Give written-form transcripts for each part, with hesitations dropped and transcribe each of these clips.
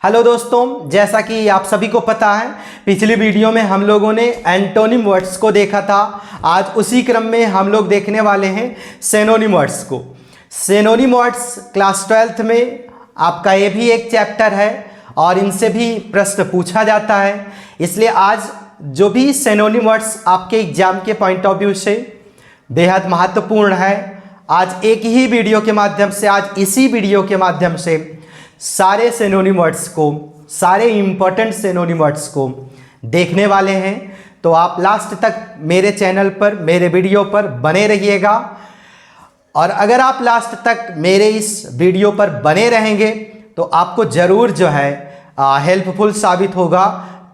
Hello दोस्तों, जैसा कि आप सभी को पता है, पिछली वीडियो में हम लोगों ने एंटोनिम वर्ड्स को देखा था। आज उसी क्रम में हम लोग देखने वाले हैं सिनोनिम वर्ड्स को। सिनोनिम वर्ड्स क्लास 12th में आपका ये भी एक चैप्टर है और इनसे भी प्रश्न पूछा जाता है। इसलिए आज जो भी सिनोनिम वर्ड्स आपके एग्जाम के पॉइंट ऑफ व्यू से बेहद महत्वपूर्ण है, आज एक ही वीडियो के माध्यम से, आज इसी वीडियो के माध्यम से सारे सिनोनिम वर्ड्स को, सारे इंपॉर्टेंट सिनोनिम वर्ड्स को देखने वाले हैं। तो आप लास्ट तक मेरे चैनल पर, मेरे वीडियो पर बने रहिएगा। और अगर आप लास्ट तक मेरे इस वीडियो पर बने रहेंगे तो आपको ज़रूर जो है हेल्पफुल साबित होगा।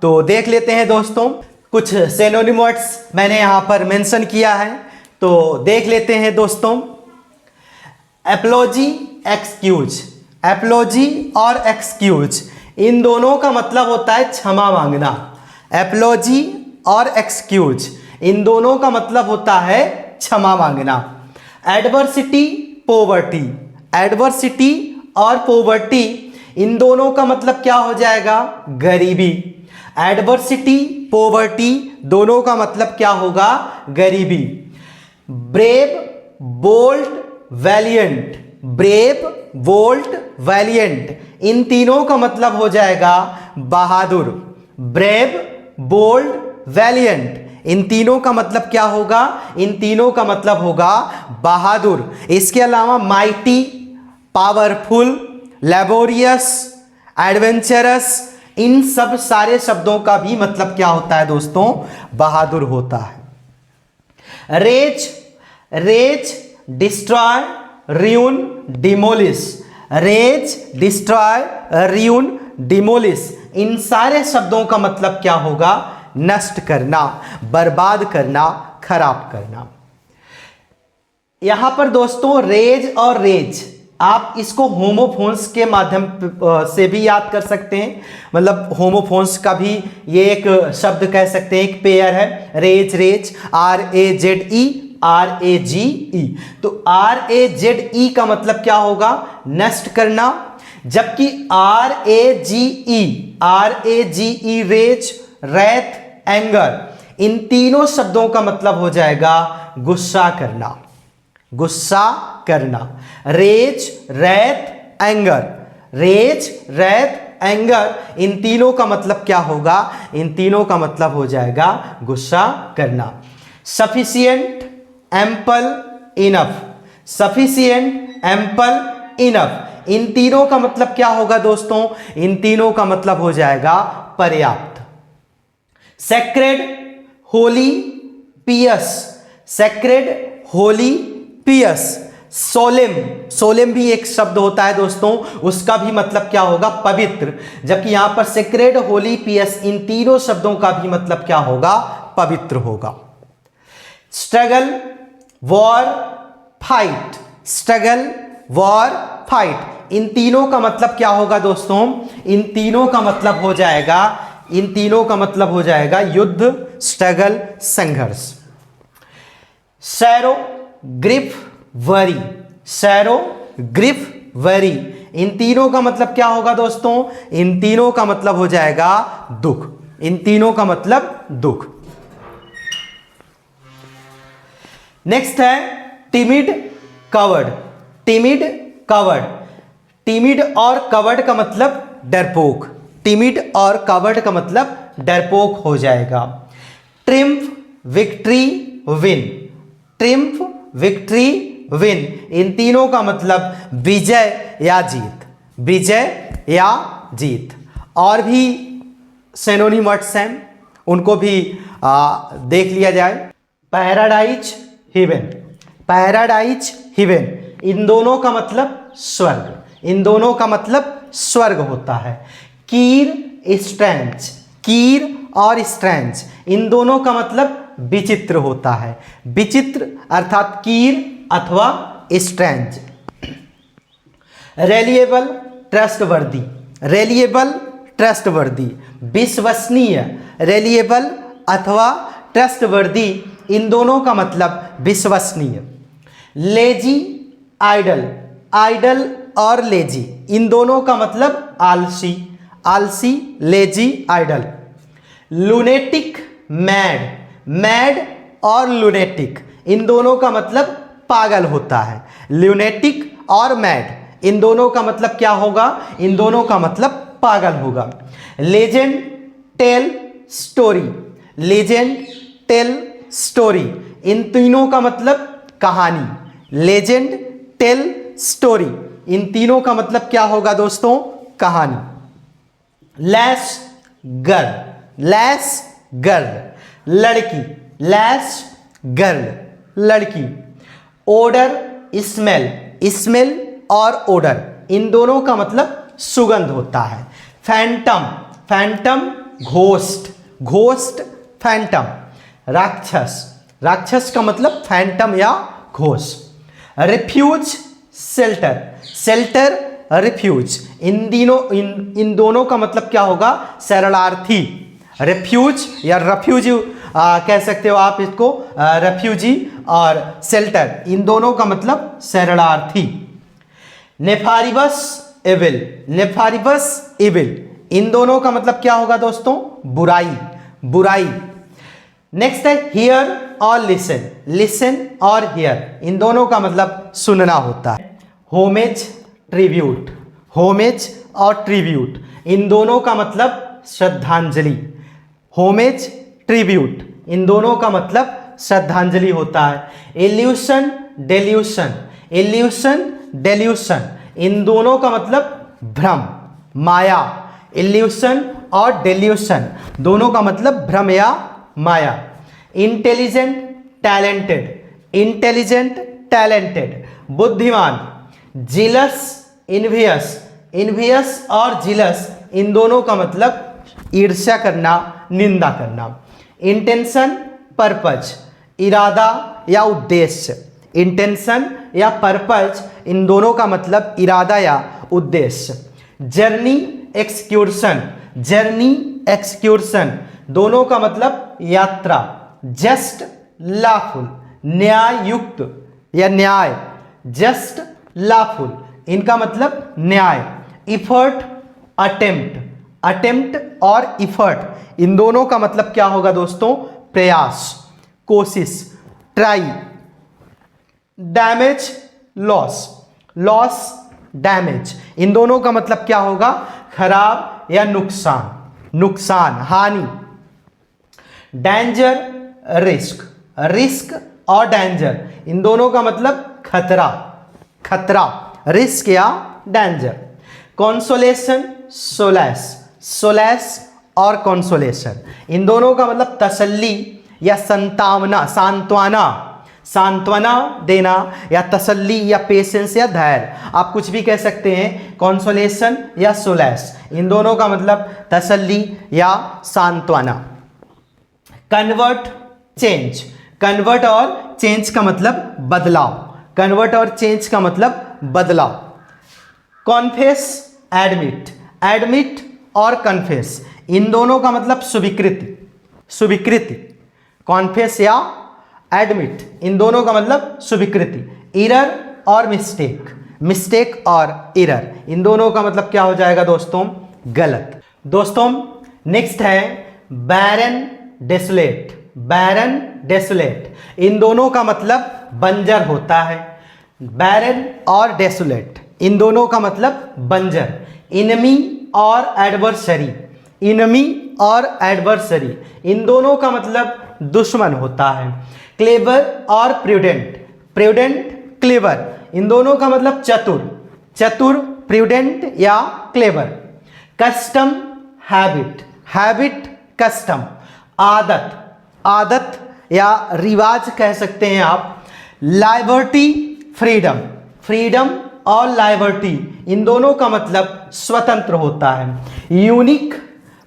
तो देख लेते हैं दोस्तों, कुछ सिनोनिम वर्ड्स मैंने यहाँ पर मेंशन किया है, तो देख लेते हैं दोस्तों। Apiology, excuse. एपोलॉजी और एक्सक्यूज, इन दोनों का मतलब होता है क्षमा मांगना। एपोलॉजी और एक्सक्यूज, इन दोनों का मतलब होता है क्षमा मांगना। Adversity, poverty. एडवर्सिटी और पॉवर्टी, इन दोनों का मतलब क्या हो जाएगा? गरीबी। एडवर्सिटी, पॉवर्टी, दोनों का मतलब क्या होगा? गरीबी। Brave, bold, valiant. Brave, bold, valiant, इन तीनों का मतलब हो जाएगा बहादुर। ब्रेव, बोल्ड, वैलियंट, इन तीनों का मतलब क्या होगा? इन तीनों का मतलब होगा बहादुर। इसके अलावा माइटी, पावरफुल, लेबोरियस, एडवेंचरस, इन सब सारे शब्दों का भी मतलब क्या होता है दोस्तों? बहादुर होता है। Raze, raze, destroy, ruin, demolish. Raze, destroy, ruin, demolish, इन सारे शब्दों का मतलब क्या होगा? नष्ट करना, बर्बाद करना, खराब करना। यहां पर दोस्तों रेज और रेज, आप इसको होमोफोन्स के माध्यम से भी याद कर सकते हैं। मतलब होमोफोन्स का भी ये एक शब्द कह सकते हैं, एक पेयर है। Raze, raze, RAZE, RAGE। तो RAZE का मतलब क्या होगा? नष्ट करना। जबकि RAGE, रेज, रैथ, एंगर, इन तीनों शब्दों का मतलब हो जाएगा गुस्सा करना। गुस्सा करना। Rage, wrath, anger. Rage, wrath, anger, इन तीनों का मतलब क्या होगा? इन तीनों का मतलब हो जाएगा गुस्सा करना। Sufficient, ample, enough. Sufficient, ample, enough, इन तीनों का मतलब क्या होगा दोस्तों? इन तीनों का मतलब हो जाएगा पर्याप्त। सेक्रेड, होली, पियस। सेक्रेड, होली, पियस। सोलेम, सोलेम भी एक शब्द होता है दोस्तों, उसका भी मतलब क्या होगा? पवित्र। जबकि यहां पर सेक्रेड, होली, पियस, इन तीनों शब्दों का भी मतलब क्या होगा? पवित्र होगा। Struggle, war, fight. Struggle, war, fight, इन तीनों का मतलब क्या होगा दोस्तों? इन तीनों का मतलब हो जाएगा, इन तीनों का मतलब हो जाएगा युद्ध, स्ट्रगल, संघर्ष। Sorrow, grief, worry. Sorrow, grief, worry, इन तीनों का मतलब क्या होगा दोस्तों? इन तीनों का मतलब हो जाएगा दुख। इन तीनों का मतलब दुख। नेक्स्ट है timid, covered. Timid, covered, timid और कवर्ड का मतलब डरपोक। टिमिड और कवर्ड का मतलब डरपोक हो जाएगा। Triumph, victory, win. Triumph, victory, win, इन तीनों का मतलब विजय या जीत। विजय या जीत। और भी सिनोनिम वर्ड्स हैं, उनको भी देख लिया जाए। Paradise, heaven. पैराडाइज, हेवन, इन दोनों का मतलब स्वर्ग। इन दोनों का मतलब स्वर्ग होता है। कीर, स्ट्रेंज। कीर और स्ट्रेंज, इन दोनों का मतलब विचित्र होता है। विचित्र अर्थात कीर अथवा strange. Reliable, trustworthy. Reliable, trustworthy, विश्वसनीय। रेलिएबल अथवा ट्रस्टवर्दी, इन दोनों का मतलब विश्वसनीय। Lazy, idle. आइडल और लेजी, इन दोनों का मतलब आलसी। आलसी, lazy, idle. Lunatic, mad, mad और लुनेटिक इन दोनों का मतलब पागल होता है। लुनेटिक और मैड इन दोनों का मतलब क्या होगा? इन दोनों का मतलब पागल होगा। Legend, tale, story, legend, tale, story इन तीनों का मतलब कहानी। लेजेंड, टेल, स्टोरी इन तीनों का मतलब क्या होगा दोस्तों? कहानी। लैश, गर्ल, लैश, गर्ल, लड़की, लैश, गर्ल, लड़की। ओडर, स्मेल, स्मेल और ओडर इन दोनों का मतलब सुगंध होता है। Phantom, phantom, ghost, ghost, phantom. राक्षस, राक्षस का मतलब फैंटम या ghost. Refuge, shelter, shelter, refuge इन दोनों का मतलब क्या होगा? शरणार्थी। रिफ्यूज या रेफ्यूज कह सकते हो आप इसको, रेफ्यूजी और शेल्टर इन दोनों का मतलब शरणार्थी। नेफारिबस, एविल, नेफारिबस, एविल इन दोनों का मतलब क्या होगा दोस्तों? बुराई, बुराई। नेक्स्ट है हियर और लिसन, लिसन और हियर इन दोनों का मतलब सुनना होता है। होमेज, ट्रिब्यूट, होमेज और ट्रिब्यूट इन दोनों का मतलब श्रद्धांजलि। होमेज, ट्रिब्यूट इन दोनों का मतलब श्रद्धांजलि होता है। इल्यूशन, डेल्यूशन, इल्यूशन, डेल्यूशन इन दोनों का मतलब भ्रम, माया। इल्यूशन और डेल्यूशन दोनों का मतलब भ्रम या माया। इंटेलिजेंट, टैलेंटेड, इंटेलिजेंट, टैलेंटेड, बुद्धिमान। जिलस, इन्वियस, इन्वियस और जिलस इन दोनों का मतलब ईर्ष्या करना, निंदा करना। इंटेंशन, पर्पज, इरादा या उद्देश्य, इंटेंशन या पर्पज इन दोनों का मतलब इरादा या उद्देश्य। जर्नी, एक्सक्यूर्शन, जर्नी, एक्सक्यूर्शन दोनों का मतलब यात्रा। जस्ट, लॉफुल, न्याय युक्त या न्याय, जस्ट, लॉफुल इनका मतलब न्याय। इफर्ट, अटेम्प्ट, अटेम्प्ट और इफर्ट इन दोनों का मतलब क्या होगा दोस्तों? प्रयास, कोशिश, try. Damage, loss, loss, damage in दोनों का मतलब क्या होगा? खराब या नुकसान, नुकसान, हानि। डेंजर, रिस्क, रिस्क और डेंजर इन दोनों का मतलब खतरा, खतरा, रिस्क या डेंजर। कॉन्सोलेशन, सोलैस, सोलैस और कॉन्सोलेशन इन दोनों का मतलब तसल्ली या संतावना, सांत्वना, सांत्वना देना या तसल्ली या पेशेंस या धैर्य, आप कुछ भी कह सकते हैं। कॉन्सोलेशन या सोलैस इन दोनों का मतलब तसल्ली या सांत्वना। कन्वर्ट, चेंज, कन्वर्ट और चेंज का मतलब बदलाव, कन्वर्ट और चेंज का मतलब बदलाव। कॉन्फेस, एडमिट, एडमिट और कन्फेस इन दोनों का मतलब स्वीकृति, स्वीकृति। कॉन्फेस या एडमिट इन दोनों का मतलब स्वीकृति। इरर और मिस्टेक, मिस्टेक और इरर इन दोनों का मतलब क्या हो जाएगा दोस्तों? गलत। दोस्तों नेक्स्ट है बैरन, डेसोलेट, बैरन, डेसोलेट इन दोनों का मतलब बंजर होता है। बैरन और डेसोलेट इन दोनों का मतलब बंजर। इनमी और एडवर्सरी, इनमी और एडवर्सरी इन दोनों का मतलब दुश्मन होता है। क्लेवर और प्रूडेंट, प्रूडेंट, क्लेवर इन दोनों का मतलब चतुर, चतुर, प्रूडेंट या clever. Custom, habit, habit, custom. आदत, आदत या रिवाज कह सकते हैं आप। लाइबर्टी, फ्रीडम, फ्रीडम और लाइबर्टी इन दोनों का मतलब स्वतंत्र होता है। यूनिक,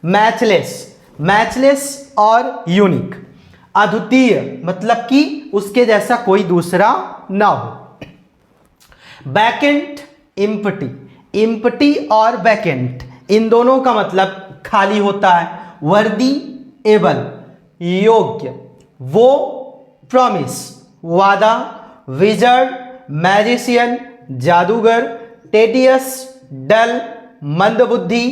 मैचलेस, मैचलेस और यूनिक। अद्वितीय मतलब कि उसके जैसा कोई दूसरा ना हो। वैकेंट, इम्पटी, इम्पटी और वैकेंट इन दोनों का मतलब खाली होता है। वर्दी, एबल, योग्य, वो, प्रॉमिस, वादा। विजर्ड, मैजिशियन, जादूगर। टेडियस, डल, मंदबुद्धि।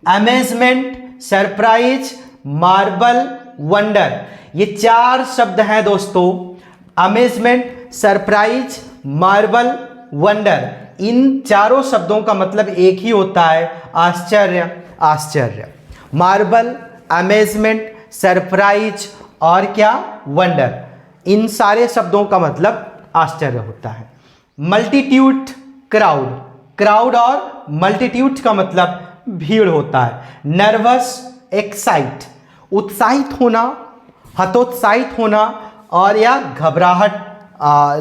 Amazement, surprise, marvel, wonder. ये 4 शब्द हैं दोस्तों। Amazement, surprise, marvel, wonder. इन चारों शब्दों का मतलब एक ही होता है, आश्चर्य, आश्चर्य। मार्बल, अमेजमेंट, सरप्राइज और क्या, वंडर। इन सारे शब्दों का मतलब आश्चर्य होता है। Multitude, crowd. क्राउड और मल्टीट्यूड का मतलब भीड़ होता है। नर्वस, एक्साइट, उत्साहित होना, हतोत्साहित होना और या घबराहट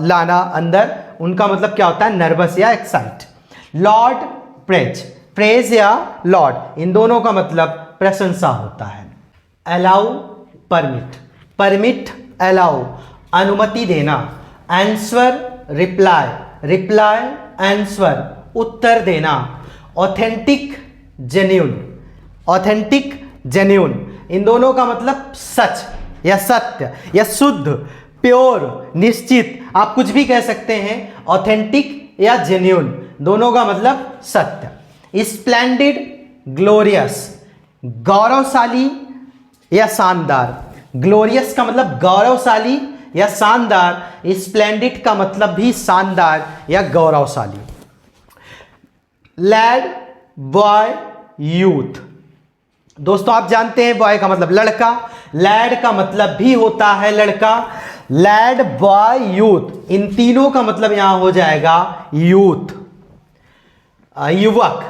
लाना अंदर, उनका मतलब क्या होता है, नर्वस या एक्साइट। Lord, praise. प्रेज या लॉर्ड, इन दोनों का मतलब प्रशंसा होता है। Allow, permit. परमिट, अलाउ, अनुमति देना। Answer, reply. रिप्लाई, आंसर, उत्तर देना। Authentic, genuine. ऑथेंटिक, जेन्युइन, इन दोनों का मतलब सच या सत्य या शुद्ध, प्योर, निश्चित, आप कुछ भी कह सकते हैं। ऑथेंटिक या जेन्युइन, दोनों का मतलब सत्य। स्प्लेंडिड, ग्लोरियस, गौरवशाली या शानदार। ग्लोरियस का मतलब गौरवशाली या शानदार, स्प्लेंडिड का मतलब भी शानदार या गौरवशाली। Lad, boy, youth. दोस्तों आप जानते हैं बॉय का मतलब लड़का, लैड का मतलब भी होता है लड़का। लैड, बॉय, यूथ, इन तीनों का मतलब यहां हो जाएगा यूथ, युवक।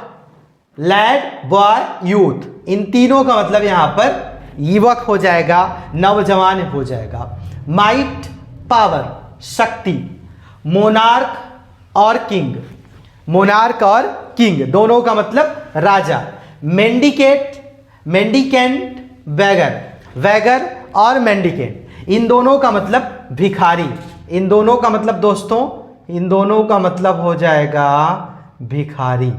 लैड, बॉय, यूथ, इन तीनों का मतलब यहां पर युवक हो जाएगा, नौजवान हो जाएगा। माइट, पावर, शक्ति। मोनार्क और किंग। मोनार्क और किंग दोनों का मतलब राजा। मेंडिकेट, मेंडिकेंट, बैगर। वैगर और मेंडिकेंट, इन दोनों का मतलब भिखारी। इन दोनों का मतलब दोस्तों, इन दोनों का मतलब हो जाएगा भिखारी।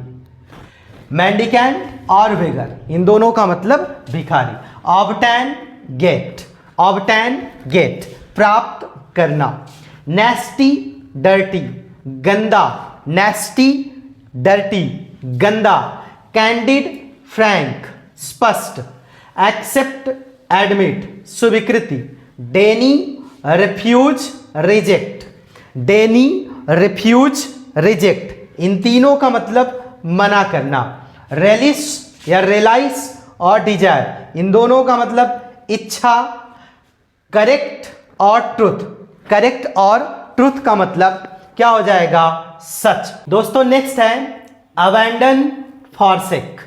मेंडिकेंट और वेगर, इन दोनों का मतलब भिखारी। Obtain, gate. ऑब्टेन, गेट, प्राप्त करना। नेस्टी, डर्टी, गंदा। नेस्टी, डर्टी, गंदा। कैंडिड, फ्रैंक, स्पष्ट। एक्सेप्ट, एडमिट, स्वीकृति। डेनी, रिफ्यूज, रिजेक्ट। डेनी, रिफ्यूज, रिजेक्ट, इन तीनों का मतलब मना करना। रेलिश या रियलाइज और डिजायर, इन दोनों का मतलब इच्छा। करेक्ट और ट्रुथ। करेक्ट और ट्रुथ का मतलब क्या हो जाएगा, सच। दोस्तों नेक्स्ट है अबैंडन, फॉरसेक।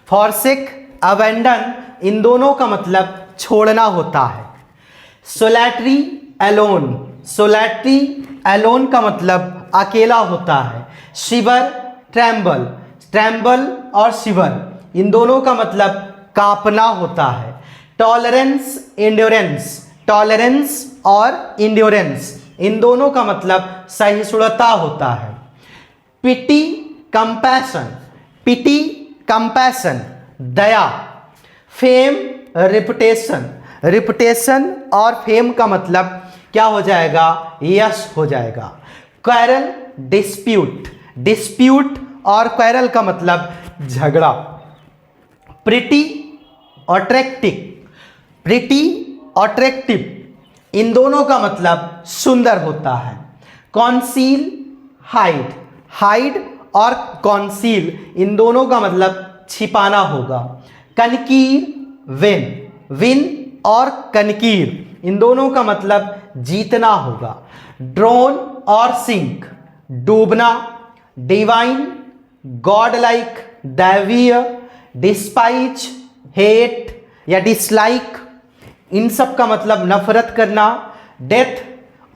फॉरसेक, अबैंडन, इन दोनों का मतलब छोड़ना होता है। सोलैटरी, एलोन। सोलैटरी, एलोन का मतलब अकेला होता है। शिवर, ट्रैम्बल। ट्रैम्बल और शिवर, इन दोनों का मतलब कांपना होता है। Tolerance, endurance. टॉलरेंस और इंड्योरेंस, इन दोनों का मतलब सहिष्णुता होता है। Pity, compassion. पिटी, कंपैशन, दया। Fame, reputation. रिपुटेशन और फेम का मतलब क्या हो जाएगा, यश हो जाएगा। Quarrel, dispute. डिस्प्यूट और क्वेरल का मतलब झगड़ा। Pretty, attractive. प्रिटी, अट्रैक्टिव, इन दोनों का मतलब सुंदर होता है। Conceal, hide. हाइड और कॉन्सील, इन दोनों का मतलब छिपाना होगा। कनकीर, विन। विन और कनकीर, इन दोनों का मतलब जीतना होगा। ड्रोन और सिंक, डूबना। डिवाइन, गॉड लाइक, दैवीय। डिस्पाइज, हेट या डिसलाइक, इन सब का मतलब नफरत करना। डेथ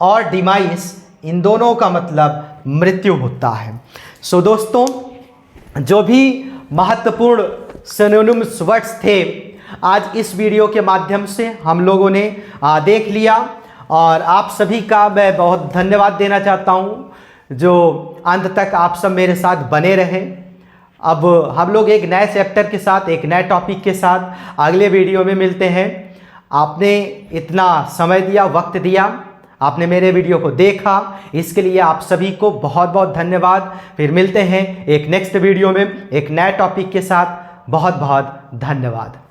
और डिमाइस, इन दोनों का मतलब मृत्यु होता है। सो दोस्तों जो भी महत्वपूर्ण सिनोनिम्स वर्ड्स थे आज इस वीडियो के माध्यम से हम लोगों ने देख लिया, और आप सभी का मैं बहुत धन्यवाद देना चाहता हूं जो अंत तक आप सब मेरे साथ बने रहे। अब हम लोग एक नए चैप्टर के साथ, एक नए टॉपिक के साथ अगले वीडियो में मिलते हैं। आपने इतना समय दिया, वक्त दिया, आपने मेरे वीडियो को देखा, इसके लिए आप सभी को बहुत बहुत धन्यवाद। फिर मिलते हैं एक नेक्स्ट वीडियो में एक नए टॉपिक के साथ। बहुत बहुत धन्यवाद।